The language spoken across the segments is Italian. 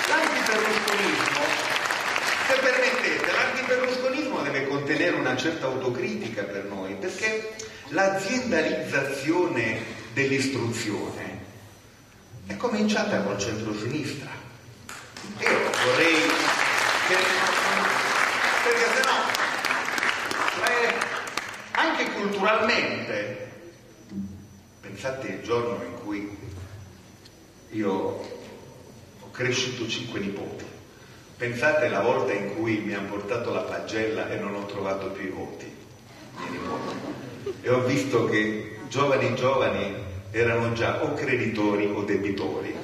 l'antiberlusconismo, se permettete, l'antiberlusconismo deve contenere una certa autocritica per noi, perché l'aziendalizzazione dell'istruzione è cominciata col centro-sinistra. Io vorrei che, perché sennò anche culturalmente, pensate il giorno in cui io ho cresciuto 5 nipoti, pensate la volta in cui mi hanno portato la pagella e non ho trovato più i voti, miei nipoti, e ho visto che giovani erano già o creditori o debitori,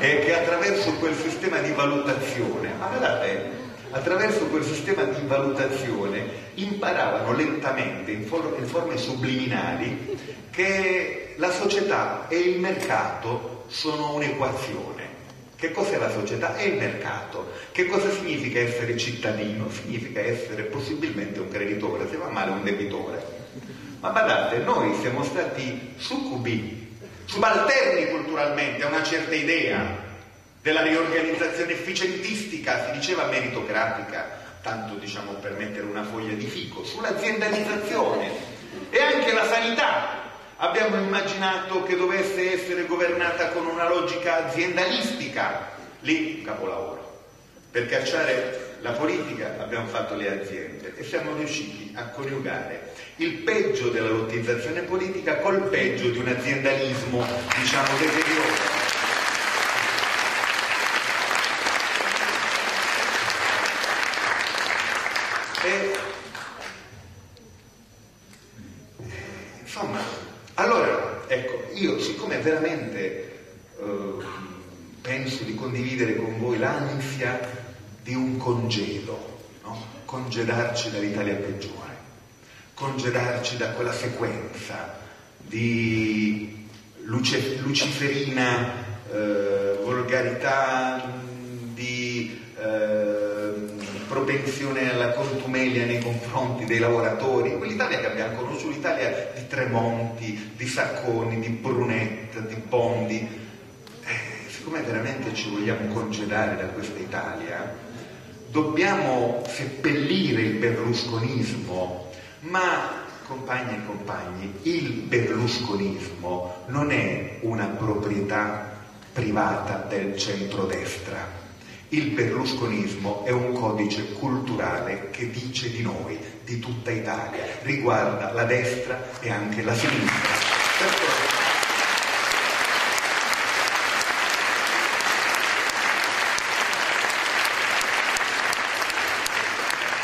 e che attraverso quel sistema di valutazione, ma guardate, attraverso quel sistema di valutazione imparavano lentamente, in forme subliminali, che la società e il mercato sono un'equazione. Che cos'è la società? È il mercato. Che cosa significa essere cittadino? Significa essere possibilmente un creditore, se va male un debitore. Ma badate, noi siamo stati succubi, subalterni culturalmente a una certa idea della riorganizzazione efficientistica, si diceva meritocratica, tanto diciamo per mettere una foglia di fico, sull'aziendalizzazione. E anche la sanità abbiamo immaginato che dovesse essere governata con una logica aziendalistica. Lì un capolavoro. Per cacciare la politica abbiamo fatto le aziende e siamo riusciti a coniugare il peggio della lottizzazione politica col peggio di un aziendalismo, diciamo, deteriore. Insomma, allora, ecco, io siccome veramente penso di condividere con voi l'ansia di un congedo, no? Congedarci dall'Italia peggiore, congedarci da quella sequenza di luciferina volgarità, di propensione alla contumelia nei confronti dei lavoratori, quell'Italia che abbiamo conosciuto, l'Italia di Tremonti, di Sacconi, di Brunetta, di Bondi. Siccome veramente ci vogliamo concedere da questa Italia, dobbiamo seppellire il berlusconismo, ma compagni e compagni, il berlusconismo non è una proprietà privata del centrodestra. Il berlusconismo è un codice culturale che dice di noi, di tutta Italia, riguarda la destra e anche la sinistra.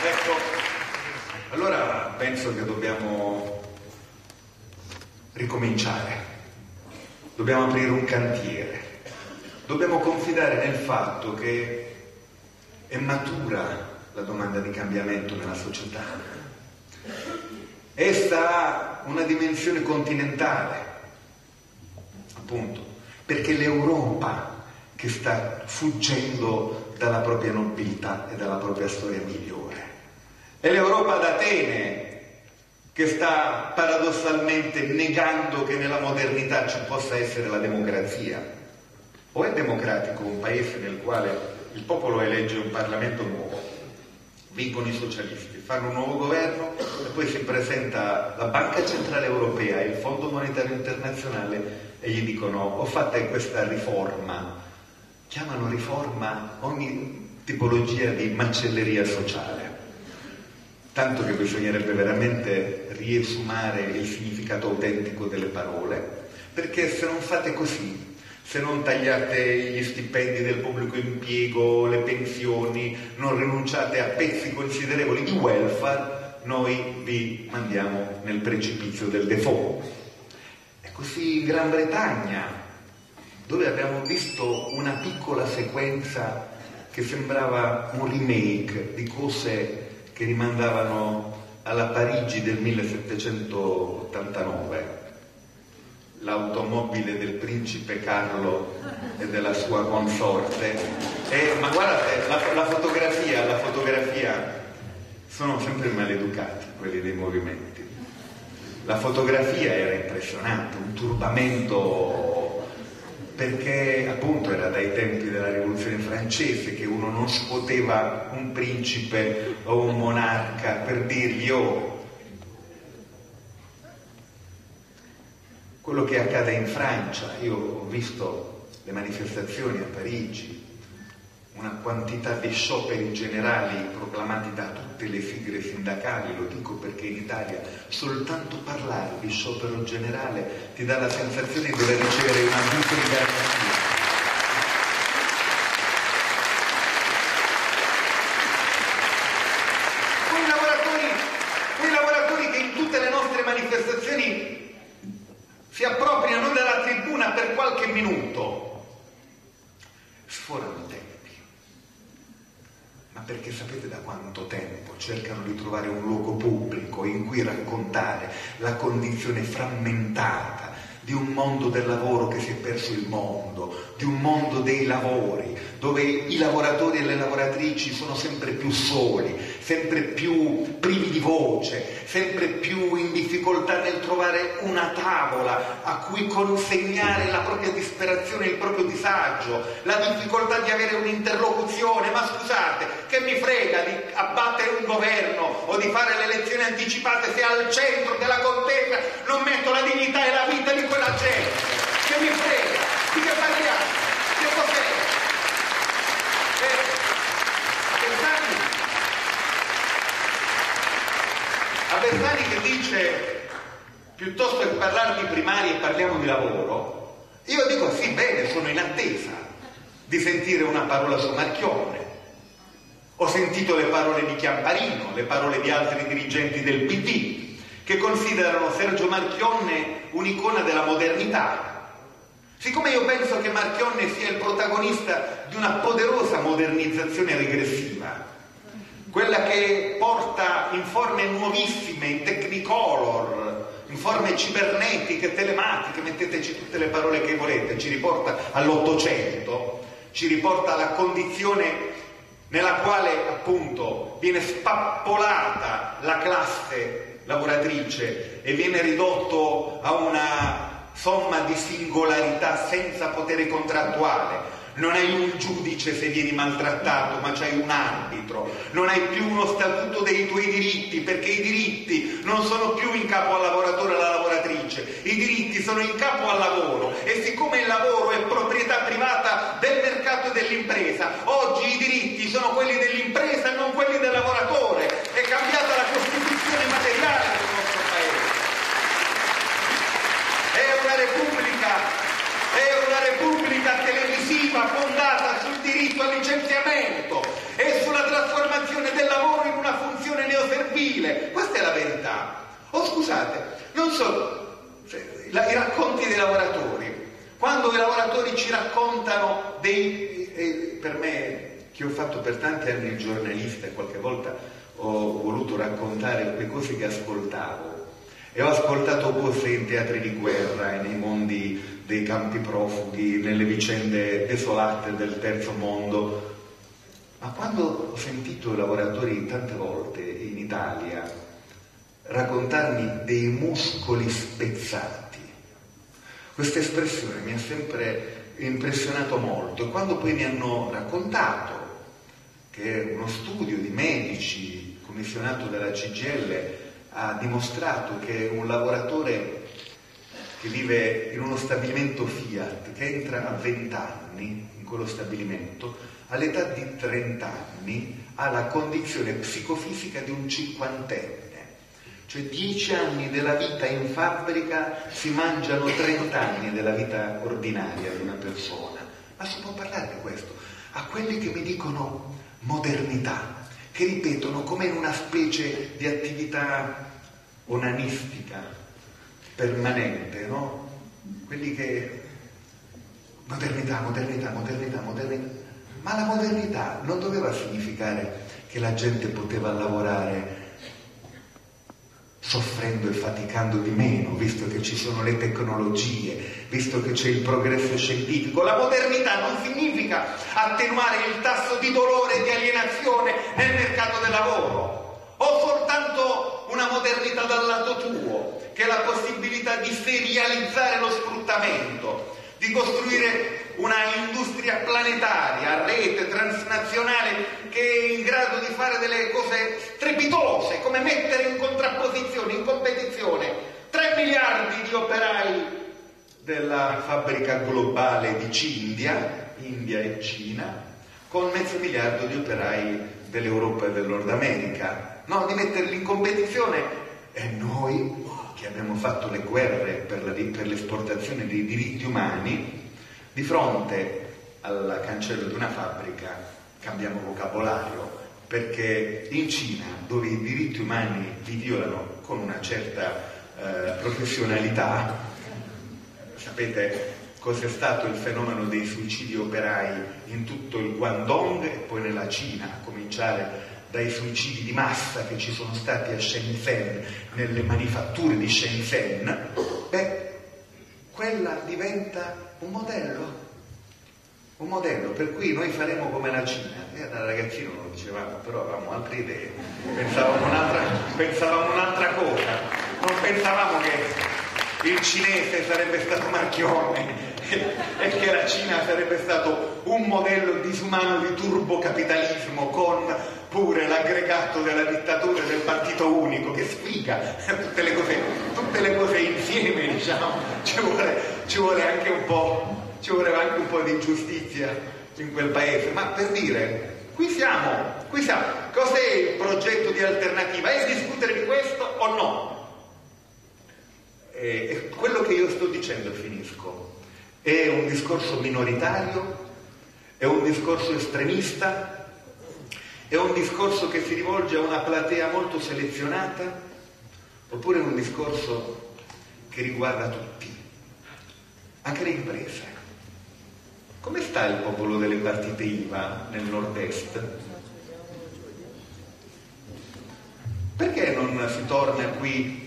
Ecco, allora penso che dobbiamo ricominciare, dobbiamo aprire un cantiere. Dobbiamo confidare nel fatto che è matura la domanda di cambiamento nella società. Essa ha una dimensione continentale, appunto, perché l'Europa che sta fuggendo dalla propria nobiltà e dalla propria storia migliore. È l'Europa d'Atene che sta paradossalmente negando che nella modernità ci possa essere la democrazia. O è democratico un paese nel quale il popolo elegge un Parlamento nuovo, vincono i socialisti, fanno un nuovo governo e poi si presenta la Banca Centrale Europea e il Fondo Monetario Internazionale e gli dicono: ho fatto questa riforma, chiamano riforma ogni tipologia di macelleria sociale, tanto che bisognerebbe veramente riesumare il significato autentico delle parole, perché se non fate così, se non tagliate gli stipendi del pubblico impiego, le pensioni, non rinunciate a pezzi considerevoli di welfare, noi vi mandiamo nel precipizio del default. È così in Gran Bretagna, dove abbiamo visto una piccola sequenza che sembrava un remake di cose che rimandavano alla Parigi del 1789. L'automobile del principe Carlo e della sua consorte, ma guardate, la fotografia sono sempre maleducati quelli dei movimenti. La fotografia era impressionante, un turbamento perché appunto era dai tempi della rivoluzione francese che uno non scuoteva un principe o un monarca per dirgli: oh, quello che accade in Francia, io ho visto le manifestazioni a Parigi, una quantità di scioperi generali proclamati da tutte le sigle sindacali, lo dico perché in Italia soltanto parlare di sciopero generale ti dà la sensazione di dover ricevere un avviso di garanzia. Quei lavoratori che in tutte le nostre manifestazioni si appropriano della tribuna per qualche minuto, sforano i tempi. Ma perché sapete da quanto tempo cercano di trovare un luogo pubblico in cui raccontare la condizione frammentata di un mondo del lavoro che si è perso il mondo, di un mondo dei lavori, dove i lavoratori e le lavoratrici sono sempre più soli, sempre più privi di voce, sempre più in difficoltà nel trovare una tavola a cui consegnare la propria disperazione, il proprio disagio, la difficoltà di avere un'interlocuzione. Ma scusate, che mi frega di abbattere un governo o di fare le elezioni anticipate se al centro della contesa non metto la dignità e la vita di quella gente? Che mi frega? Di che parliamo? Che cos'è? A Bersani che dice: piuttosto che parlare di primari parliamo di lavoro, io dico sì, bene, sono in attesa di sentire una parola su Marchionne. Ho sentito le parole di Chiamparino, le parole di altri dirigenti del PD, che considerano Sergio Marchionne un'icona della modernità. Siccome io penso che Marchionne sia il protagonista di una poderosa modernizzazione regressiva, quella che porta in forme nuovissime, in technicolor, in forme cibernetiche, telematiche, metteteci tutte le parole che volete, ci riporta all'800, ci riporta alla condizione nella quale appunto viene spappolata la classe lavoratrice e viene ridotto a una somma di singolarità senza potere contrattuale. Non hai un giudice se vieni maltrattato, ma c'hai un arbitro. Non hai più uno statuto dei tuoi diritti, perché i diritti non sono più in capo al lavoratore e alla lavoratrice. I diritti sono in capo al lavoro, e siccome il lavoro è proprietà privata del mercato e dell'impresa, oggi i diritti sono quelli dell'impresa e non quelli del lavoratore. È cambiata la costituzione materiale del nostro paese. È una repubblica televisiva fondata sul diritto al licenziamento e sulla trasformazione del lavoro in una funzione neoservile. Questa è la verità. Oh, scusate, non so, i racconti dei lavoratori, quando i lavoratori ci raccontano per me, che ho fatto per tanti anni il giornalista, e qualche volta ho voluto raccontare quelle cose che ascoltavo, e ho ascoltato cose in teatri di guerra e nei mondi dei campi profughi, nelle vicende desolate del terzo mondo, ma quando ho sentito i lavoratori tante volte in Italia raccontarmi dei muscoli spezzati, questa espressione mi ha sempre impressionato molto. E quando poi mi hanno raccontato che uno studio di medici commissionato dalla CGIL ha dimostrato che un lavoratore che vive in uno stabilimento Fiat, che entra a 20 anni in quello stabilimento, all'età di 30 anni ha la condizione psicofisica di un cinquantenne. Cioè 10 anni della vita in fabbrica si mangiano 30 anni della vita ordinaria di una persona. Ma si può parlare di questo? A quelli che mi dicono modernità, che ripetono come in una specie di attività onanistica permanente, no? Quelli che modernità. Ma la modernità non doveva significare che la gente poteva lavorare soffrendo e faticando di meno, visto che ci sono le tecnologie, visto che c'è il progresso scientifico. La modernità non significa attenuare il tasso di dolore e di alienazione nel mercato del lavoro, o soltanto una modernità dal lato tuo, che è la possibilità di serializzare lo sfruttamento. di costruire una industria planetaria, a rete transnazionale, che è in grado di fare delle cose strepitose, come mettere in contrapposizione, in competizione 3 miliardi di operai della fabbrica globale di Cindia, India e Cina, con 500 miliardi di operai dell'Europa e del Nord America, no? Di metterli in competizione. E noi, che abbiamo fatto le guerre per l'esportazione dei diritti umani, di fronte al cancello di una fabbrica cambiamo vocabolario, perché in Cina, dove i diritti umani li violano con una certa professionalità, sapete cos'è stato il fenomeno dei suicidi operai in tutto il Guangdong e poi nella Cina, a cominciare dai suicidi di massa che ci sono stati a Shenzhen, nelle manifatture di Shenzhen. Quella diventa un modello per cui noi faremo come la Cina. Da ragazzino non lo dicevamo, però avevamo altre idee, pensavamo un'altra cosa, non pensavamo che il cinese sarebbe stato Marchione e che la Cina sarebbe stato un modello disumano di turbocapitalismo con pure l'aggregato della dittatura del partito unico. Che sfiga, tutte le cose insieme, diciamo. Ci vuole anche un po' di giustizia in quel paese. Ma per dire, qui siamo. Cos'è il progetto di alternativa? È discutere di questo o no? Quello che io sto dicendo, finisco, è un discorso minoritario, è un discorso estremista, è un discorso che si rivolge a una platea molto selezionata, oppure è un discorso che riguarda tutti, anche le imprese. Come sta il popolo delle partite IVA nel nord-est? Perché non si torna qui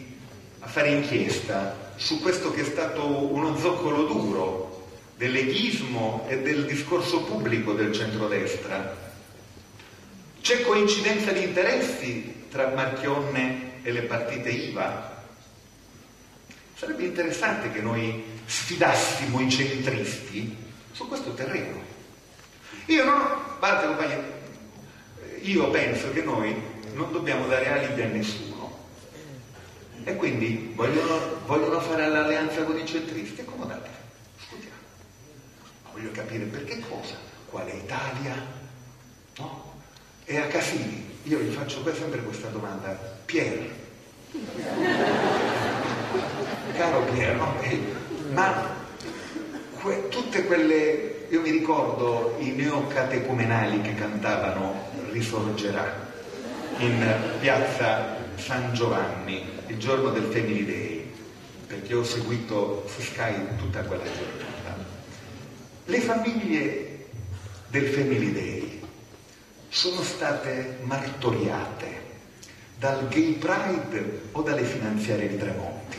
a fare inchiesta su questo che è stato uno zoccolo duro del leghismo e del discorso pubblico del centrodestra? C'è coincidenza di interessi tra Marchionne e le partite IVA? Sarebbe interessante che noi sfidassimo i centristi su questo terreno. Guardate compagni, io penso che noi non dobbiamo dare alibi a nessuno. E quindi vogliono fare l'alleanza con i centristi? Accomodatevi, discutiamo. Ma voglio capire per che cosa? Quale Italia? No? E a Casini, io gli faccio sempre questa domanda. Pier, caro Pier, no? Ma tutte quelle, io mi ricordo i neocatecumenali che cantavano Risorgerà in piazza San Giovanni il giorno del Family Day, perché ho seguito su Sky tutta quella giornata. Le famiglie del Family Day sono state martoriate dal Gay Pride o dalle finanziarie di Tremonti?